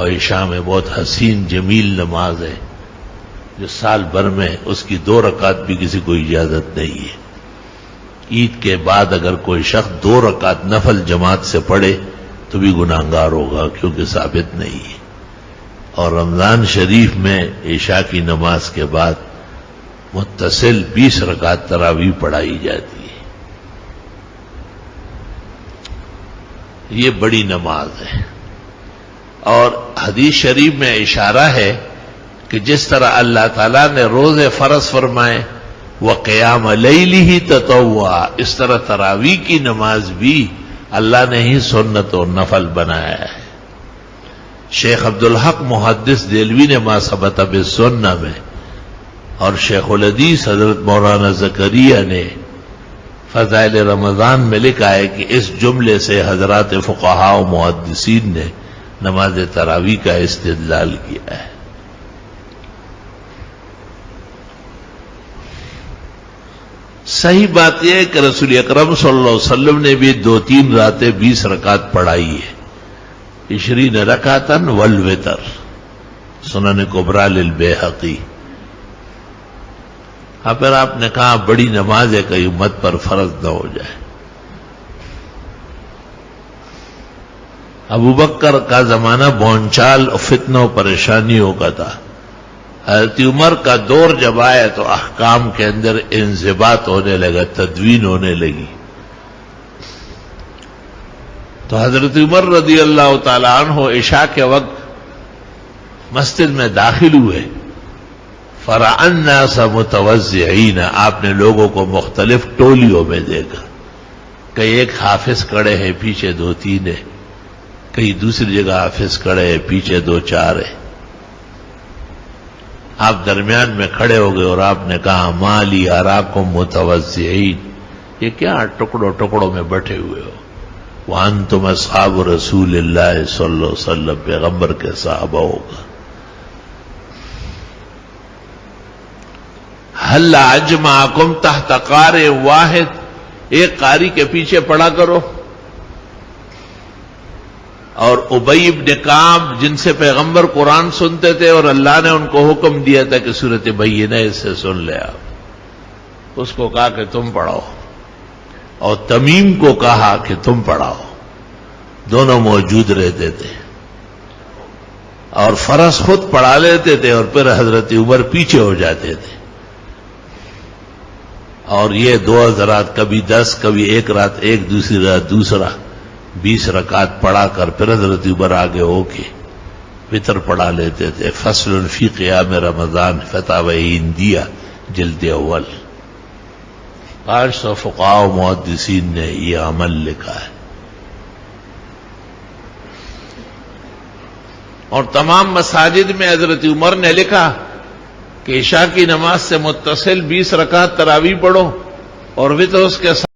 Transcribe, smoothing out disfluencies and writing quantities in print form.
اور عشاء میں بہت حسین جمیل نماز ہے جو سال بھر میں اس کی 2 رکعت بھی کسی کو اجازت نہیں ہے. عید کے بعد اگر کوئی شخص 2 رکعت نفل جماعت سے پڑھے تو بھی گناہگار ہوگا کیونکہ ثابت نہیں ہے. اور رمضان شریف میں عشاء کی نماز کے بعد متصل 20 رکعت تراویح پڑھائی جاتی ہے. یہ بڑی نماز ہے. اور حدیث شریف میں اشارہ ہے کہ جس طرح اللہ تعالیٰ نے روزے فرض فرمائے وقیام لیلہ تطوع، اس طرح تراویح کی نماز بھی اللہ نے ہی سنت و نفل بنایا ہے. شیخ عبدالحق محدث دہلوی نے ما ثبت بالسنہ میں اور شیخ الحدیث حضرت مولانا زکریا نے فضائل رمضان میں لکھا ہے کہ اس جملے سے حضرات فقہاء و محدثین نے نماز تراویح کا استدلال کیا ہے. صحیح بات یہ ہے کہ رسول اکرم صلی اللہ علیہ وسلم نے بھی 2-3 راتیں 20 رکعت پڑھائی ہے. 20 رکعتا والوتر، سنن کبریٰ للبیہقی. پھر آپ نے کہا بڑی نماز ہے کہ امت پر فرض نہ ہو جائے. ابو بکر کا زمانہ بونچال اور فتنہ و پریشانیوں کا تھا. حضرت عمر کا دور جب آیا تو احکام کے اندر انضباط ہونے لگا، تدوین ہونے لگی. تو حضرت عمر رضی اللہ تعالی عنہ عشاء کے وقت مسجد میں داخل ہوئے. فرأى الناس متوزعین، آپ نے لوگوں کو مختلف ٹولیوں میں دیکھا. کئی ایک حافظ کھڑے ہیں، پیچھے 2-3 ہیں. کئی دوسری جگہ حافظ کھڑے ہیں، پیچھے 2-4 ہیں. آپ درمیان میں کھڑے ہو گئے اور آپ نے کہا ما لی اراکم متوزعین، یہ کیا ٹکڑوں ٹکڑوں میں بیٹھے ہوئے ہو؟ وانتم اصحاب رسول اللہ صلی اللہ علیہ وسلم، پیغمبر کے صحابہ ہوگا. حل اجمعکم تحت قارئ واحد، ایک قاری کے پیچھے پڑھا کرو. اور ابی بن کعب جن سے پیغمبر قرآن سنتے تھے اور اللہ نے ان کو حکم دیا تھا کہ سورۃ بینہ اس سے سن لے، آپ اس کو کہا کہ تم پڑھاؤ، اور تمیم کو کہا کہ تم پڑھاؤ. دونوں موجود رہتے تھے اور فرض خود پڑھا لیتے تھے اور پھر حضرت عمر پیچھے ہو جاتے تھے. اور یہ 2 حضرات کبھی 10، کبھی ایک رات ایک، دوسری رات دوسرا، 20 رکعت پڑھا کر پھر حضرت عمر آگے ہو کے وتر پڑھا لیتے تھے. فصل فی قیام رمضان، فتاوی ہندیہ جلد اول. 500 فقہاء و محدثین نے یہ عمل لکھا ہے. اور تمام مساجد میں حضرت عمر نے لکھا کہ عشاء کی نماز سے متصل 20 رکعت تراویح پڑھو اور وتر اس کے ساتھ